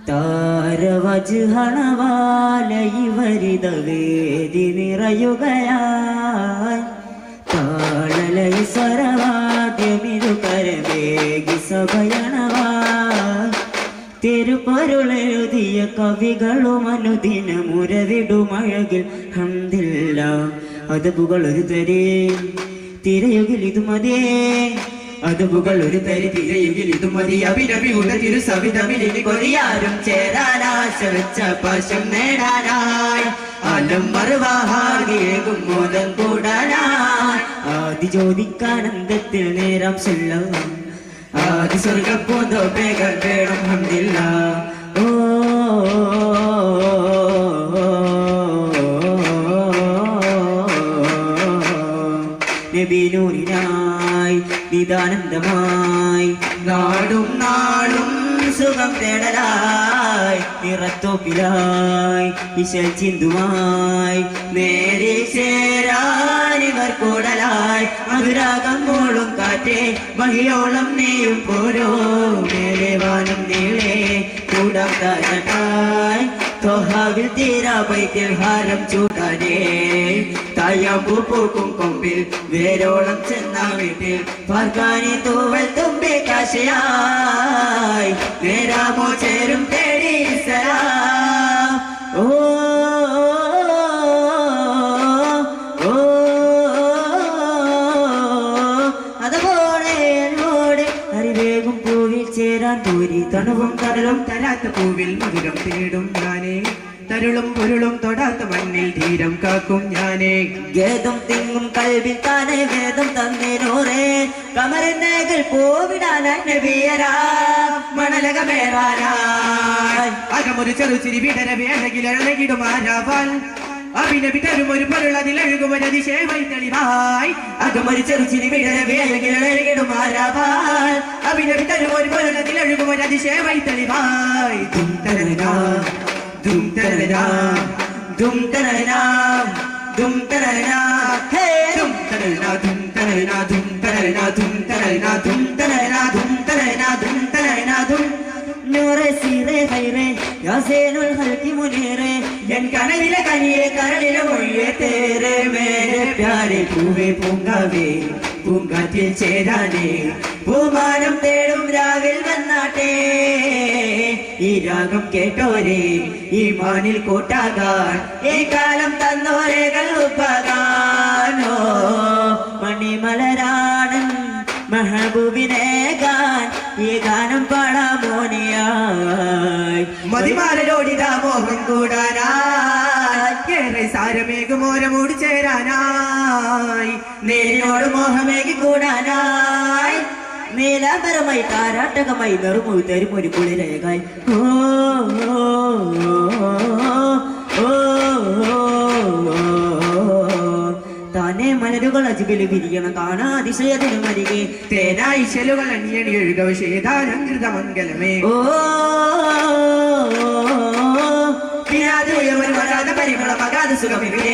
താരവജ്ഹണവാലയിവരിതവേദി നിറയുകയായി താളലയ സ്വരവാദ്യമിരുകരമേകി സഭയണവായി തിരുപൊരുളെഴുതിയ കവികളും അനുദിനമുരവിടുമഴകിൽ ഹംദില്ല അതബുകൾ ഒരു തരേ തിരയുകിൽ ഇതുമതേ അതുകൾ ഒരു തരി തിരയുകിൽ ഇതുമതി അഭിനവി ഉണതിരു സവിതമിലിനി കൊറിയാരും ചേരാനാശ വെച്ച പശം നേടാനായി അലം മറുവാഹാകേകും മോദം കൂടാനായി ആദി ജ്യോതിക്കാനന്ദത്തിൽ നേരം ചെല്ലും ആദി സ്വർഗപ്പൂന്തോ വേഗം വേണം ഹംദില്ല ഓ നബിനൂരിനായി നിദാനന്ദമായി നാടും നാടും സുഖം തേടലായി നിറത്തോപ്പിലായി ഇശൽ ചിന്തുമായി നേരെ ചേരാനിവർ കൂടലായി മധുരാഗം പോളും കാറ്റേ മഹിയോളം നീയും പോരോ മേലെ വാനം നീളേ കൂടാം താരട്ടായി തോഹാവിൽ തീരാ വൈദ്യൽ ഹാരം ചൂടാനേ തായാമ്പൂ പൂക്കും കൊമ്പിൽ വേരോളം ചെന്ന വീട്ടിൽ പാർക്കാനി തൂവൽ തുമ്പി കാശയായി നേരാമോ ചേരും തേടി സലാം ഓ അതുപോലെ എന്നോട് അറിവേഗം പൂവിൽ ചേരാൻ പൂരി തണുവും കടലും തരാത്ത പൂവിൽ മധുരം തേടും ഞാനേ തരുളും പൊരുളും തൊടാത്ത മണ്ണിൽ ധീരം കാക്കും ഞാനേ ഗേദം തിങ്ങും കൽവിൽ താനെ വേദം തന്നേനോറേ കമരനേകൾ പോവിടാനായി നബിയരാ മണലകമേറാനായി അകമൊരു ചെറുചിരി വിടരവേ അഴകിലഴകിടുമാരാവാൻ അഭിനബി തരും ഒരു പൊരുളതിലഴുകുമൊരതിശയമായി തെളിവായി അകമൊരു ചെറുചിരി വിടരവേ അഴകിലഴകിടുമാരാവാൻ അഭിനബി തരും ഒരു പൊരുളതിലഴുകുമൊരതിശയമായി തെളിവായി Dum tarana, dum tarana, dum tarana, hey, dum tarana, dum tarana, dum tarana, dum tarana, dum tarana, dum tarana, dum tarana, dum. Nure sire hayre, yasenul halki munire, yan kanavile kaniye karanile moye tere mere pyare puve pungave, pungatil chedane, pumanam tedum ravil vannate. ഈ രാഗം കേട്ടോരെ ഈ മാനിൽ കൂട്ടാകാൻ ഈ കാലം തന്നോരകൾ ഉപ്പകാനോ മണിമലരാണ് മഹബൂബിനേകാൻ ഈ ഗാനം പാടാമോനിയായി മതിമാലരോടിതാ മോഹം കൂടാനായി സാരമേകുമോരമൂടി ചേരാനായി നേരിനോട് മോഹമേകി കൂടാനായി നീലാംബരമായി താരാട്ടകമായി നെറുമു തരുമൊരു കുളിരേകായി താനെ മലരുകൾ അജിബില് വിരിയണം കാണാതിശയതിനു മരികെ തേനായി ശലുകൾ അണിയണി എഴുകവശേതാനങ്കൃതമംഗലമേ ഓ വരാതെ പരിമളമകാതെ സുഖമില്ലേ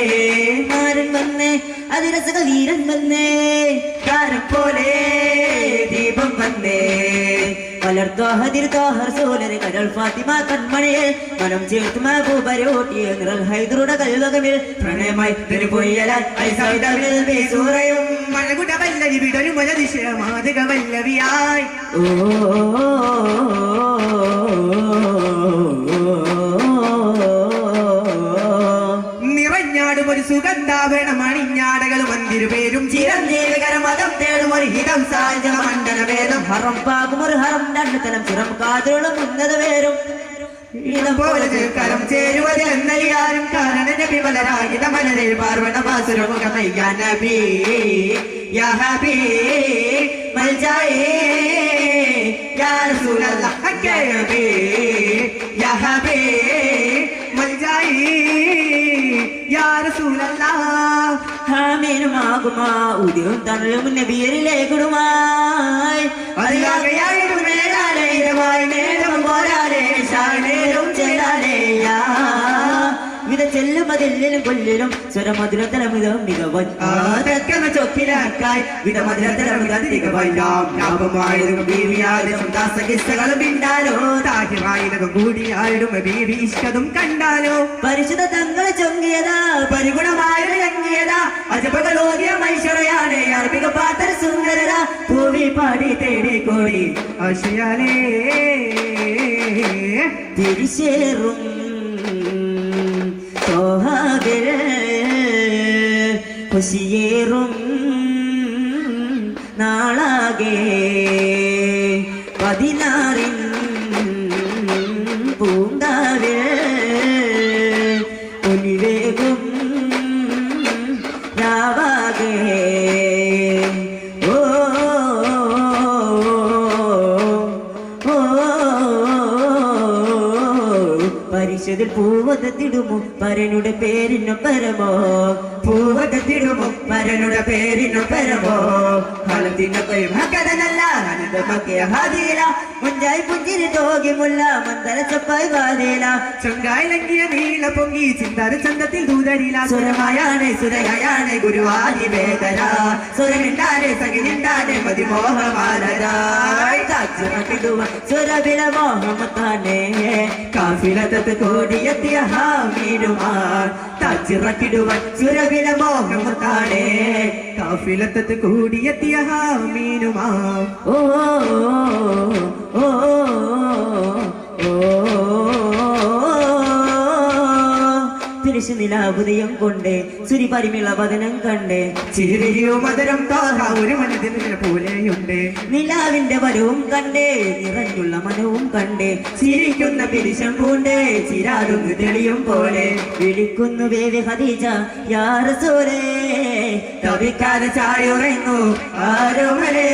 മാരൻ വന്നേ അതിരസക വീരൻ വന്നേ താരം പോലെ ദീപം വന്നേ വളർത്തോഹതിർത്തോഹർസൂലന് കരൾ ഫാത്തിമ കൺമണിയിൽ മനം ചേർത്ത് മഹബൂബരോട്ടിയ നിറൽ ഹൈദറുടെ കൽവകമിൽ പ്രണയമായി തിരുപൊയ്യലാൽ ഐസൗദവിൽ ബേസൂറയും മഴകുട വല്ലവി വിടരും മലദിശ മാതക വല്ലവിയായി ഓ ഒരു സുഗന്ധാഭരണം അണിഞ്ഞാടകൾ മന്ദിരപേരും ചിരഞ്ജീവികരം മതം തേടും ഒരു ഹിതം സാജന മണ്ഡല വേദം ഹറം പാകും ഒരു ഹറം രണ്ടു തലം ചിറം കാതുകളും ഉന്നത പേരും ഇതം പോലെ കരം ചേരുവത് എന്നലിയാരും കാരണ നബി മലരാഗിത മലരിൽ പാർവണ ബാസുരമുഖമയ്യ നബി യാ ഹബീ മൽജായേ യാ റസൂലല്ലാഹ് ഹക്കയബി യാ ഹബീ മൽജായേ യാ റസൂലല്ലാഹ് ഹാമീനുമാകുമാ ഉദിയും തണലും നബിയരിലേക്കുടുമായി അതിയാകയായിടും മേലാലയിരമായി നേരം പോരാലേ ശാനേരും ചേരാലേയാ വിധ ചെല്ലും അതില്ലിലും കൊല്ലിലും സ്വരമധുര തലമിതം മികവൻ തെക്കന കിഴക്കായി വിധമതിരത്തിലധിക വൈകാം ലാഭമായതും ബീവിയായതും ദാസകിസ്തകളും ഇണ്ടാലോ താഹിറായതും കൂടിയായിടും ബീവി ഇഷ്ടതും കണ്ടാലോ പരിശുദ്ധ തങ്ങളെ ചൊങ്കിയതാ പരിഗുണമായ ഇറങ്ങിയതാ അജപകളോകിയ മൈശ്വരയാണ് അർപ്പിക പാത്ര സുന്ദരത പൂവി പാടി തേടി കോടി ആശയാലേ തിരിച്ചേറും സോഹാഗര ഖുശിയേറും നാളാകെ 16 പൂങ്കാവിൽ ഒലിവേകും രാവാകെ പരിശുദ്ധ പൂവകത്തിടുമോ പരനുടെ പേരിനു പരമോ പൂവകത്തിടുമോ പരനുടെ പേരിനു പരമോ ഹലത്തിനൊക്കെ മകരനല്ല അനന്തമൊക്കെ ഹാദില മുഞ്ചായി പുഞ്ചിരി തോകി മുല്ല മന്ദര ചപ്പായി വാതില ചൊങ്കായി ലംഘിയ നീല പൊങ്ങി ചിന്താര ചന്തത്തിൽ ദൂതരില സുരമായാണ് സുരയായാണ് ഗുരുവാദി വേദര സുരമിണ്ടാരെ സഖിനിണ്ടാരെ മതിമോഹമാലരായി കാച്ചുറക്കിടുവ സുരവില മോഹമത്താനേ കാഫിലത്ത് കോടിയെത്തിയ ഹാമീനുമാർ താച്ചിറക്കിടുവാൻ സുരവില മോഹമത്താനേ കാഫിലത്ത് കൂടിയെത്തിയ ഹാമീനുമാർ ഓ ഓ നിലാവുദയം കൊണ്ടേ സുരി പരിമിള വദനം കണ്ടേ ചിരിയോ മധുരം ഒരു മനതിനെ പോലെയുണ്ട് നിലാവിന്റെ വരവും കണ്ടേ നിറഞ്ഞുള്ള മനവും കണ്ടേ ചിരിക്കുന്ന പിരിശം പൂണ്ടേ ചിരാതുന്നു തെളിയും പോലെ വിളിക്കുന്നു ബേബി ഖദീജ യാ റസൂലേ തവിക്കാതെ ചായുറയുന്നു ആരോമലേ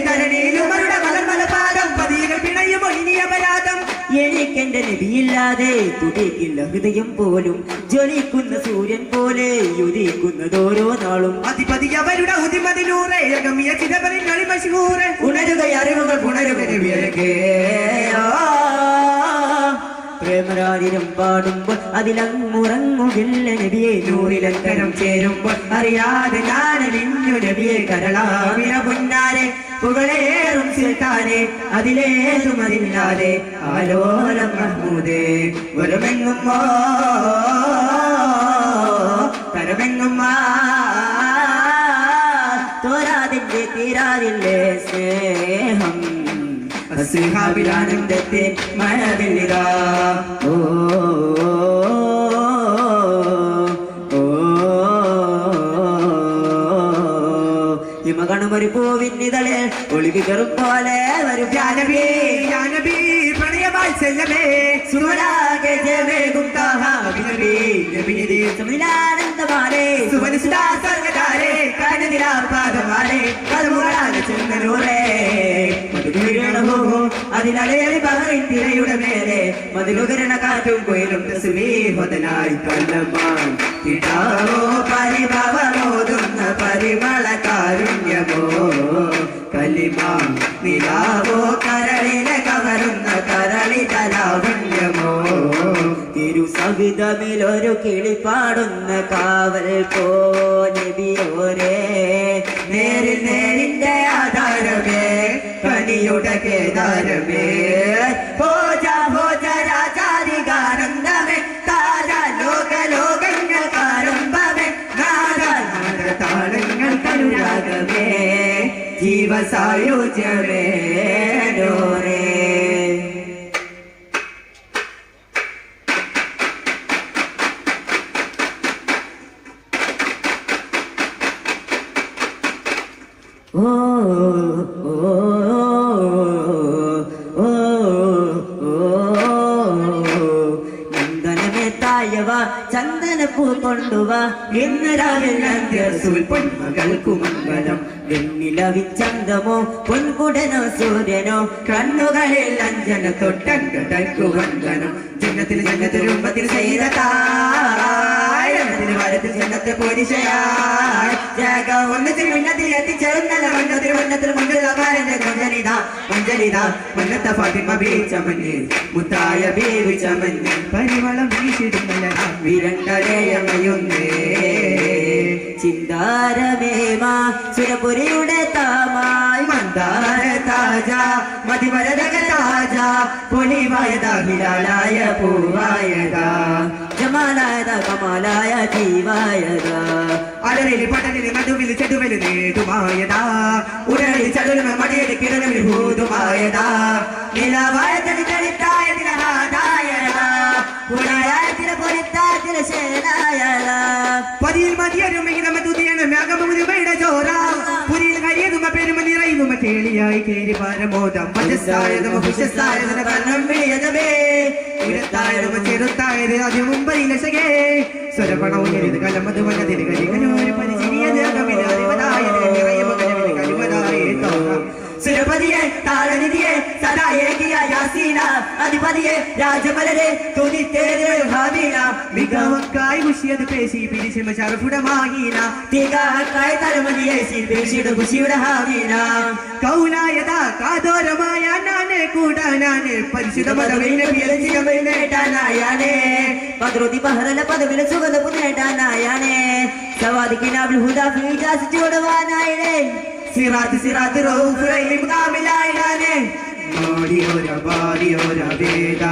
ധരണിയിലുമരുടെ മലർമല പാദം പതികൾ പിണയുമോ ഇനി അപരാധം എനിക്കെന്റെ നബിയില്ലാതെ തുടിക്കില്ല ഹൃദയം പോലും ജ്വലിക്കുന്ന സൂര്യൻ പോലെ ഉദിക്കുന്നതോരോ നാളും അധിപതി അവരുടെ ഉദിമതിലൂറെ ഉണരുക അറിവുകൾ ഉണരുക നബിയരകേ പ്രേമരാതിരം പാടുമ്പോൾ അതിലങ്ങുറങ്ങുകില്ല നബിയെ നൂറിലങ്കരം ചേരുമ്പോൾ അറിയാതെ ഞാൻ നിന്നു നബിയെ കരളാവില പൊന്നാരെ പുകളേറും സുൽത്താനെ അതിലേതും അതില്ലാതെ ആലോലം മഹ്മൂദേ വരുമെങ്ങും തരമെങ്ങും തോരാതിന്റെ തീരാതില്ലേ സ്നേഹം സിംഹാവിലാനന്ദത്തെ മഴവില്ലിതാ ഓ ഹിമകണമൊരു പൂവിന്നിതളെ ഒളിവി കറും പോലെ വരും ജാനബി ജാനബി പ്രണയവാത്സല്യമേ സുരരാഗേ ജയമേകും ആനന്ദമാലേ സുവനിസുതാ സർഗതാരേ കനനിലാപാദമാലേ കരുമുകളാണ് ചെന്നൂരേ അതിനലയളി പകറിൻ തിരയുടെ മേലെ മതിലുകരണ കാറ്റും കൊയിലും തസ്ബീഹുദനായി കല്ലമാൻ കിടാവോ പരിഭവമോതുന്ന പരിമള കാരുണ്യമോ കലിമാൻ നിലാവോ കരളിനെ കവരുന്ന കരളിത ലാവണ്യമോ തിരുസവിധമിലൊരു കിളി പാടുന്ന കാവൽ പോ നബിയോരേ നേരിൽ നേരിന്റെ ആധാരമേ കനിയുടെ കേദാരമേ ഹോജ രാജാധികാനന്ദമേ താര ലോകലോകങ്ങൾ കാരംഭമേ താളങ്ങൾ കരുരാഗമേ ജീവസായുജ്യമേ ഡോരേ ഓ നന്ദനമേ തായവ ചന്ദനപ്പൂ കൊണ്ടുവ ഇന്ന് രാവിലെ പൊന്മകൾക്കു മംഗളം വെണ്ണിലവിൻ ചന്തമോ പൊൻകുടനോ സൂര്യനോ കണ്ണുകളിൽ അഞ്ജന തൊട്ടങ്കടൽക്കു വന്ദനം ജന്നത്തിൽ ജന്നത്തിലുമ്പത്തിൽ ചെയ്ത താഴത്തിൽ വരത്തിൽ ജന്നത്തെ പോരിശയായി ജാഗ ഒന്നത്തിൽ മുന്നത്തിൽ എത്തിച്ചേർന്നല്ല മണ്ണത്തിൽ മണ്ണത്തിൽ മുന്നിൽ അപാരന്റെ കൊഞ്ചലിത കൊഞ്ചലിത മണ്ണത്തെ ഫാത്തിമ ബീച്ചമഞ്ഞ് മുത്തായ ബീവിച്ചമഞ്ഞ് പരിമളം വീശിടുന്നല്ല വിരണ്ടരയമയുന്നേ ചിന്താരമേമ സുരപുരിയുടെ താമായി മന്ദാര താജ മതിവരതക താജ പൊലിവായത ഹിലാലായ പൂവായത ജമാലായത കമാലായ ജീവായത അലറിലി പടലിൽ മധുവിൽ ചെടുവിൽ നേടുമായത ഉടലിൽ ചടുലും മടിയിൽ കിടലിൽ ഭൂതുമായത നിലവായത്തിന് ചരിത്തായതിന് ഹാദായത ഉടയായത്തിന് പൊരിത്തായത്തിന് ശേനായത പതിയിൽ മതിയരും മധുതിയാണ് മേഘമുരുമയുടെ ചോര പുരിയിൽ കഴിയതുമ പെരുമ നിറയുമ കേളിയായി കേരി പരമോദം മജസ്തായതുമ വിശസ്തായതിന് കണ്ണം വിളിയതമേ ഉയരത്തായതുമ ചെറുത്തായത് അതിന് മുമ്പയിലശകേ സ്വരപണവും എഴുത് കലമത് വനതിന് കരികനൂര് പരിചിരിയത് അകമിലാതിപതായത് നിറയുമ കലവിന് കലുവതായേ തോന്നാം സുരപതിയെ താരനിധിയെ സദാ ഏകിയ യാസീന അധിപതിയെ രാജമലരെ തുതിത്തേര് ഹാദീന മികവക്കായി മുഷിയത് പേശി പിരിശമ ശരഫുടമാഹീന തികക്കായി തലമതിയെ പേശിയുടെ ഖുശിയുടെ ഹാദീന കൗലായത കാതോരമായ നാനെ കൂടാനാനെ പരിശുദ്ധ പദവിനെ പിയലചികമേ നേടാനായാനേ പദ്രുതി ബഹറല പദവിലെ സുഗന്ധ പുനേടാനായാനേ സവാദിക്കിനാബിൽ ഹുദാ ഫീജാസ് ചൂടുവാനായേ സിറാത്ത് സിറാത്ത് റൗഫുറൈലി മുകാമിലായിനാനെ ബാരിയോര വേദ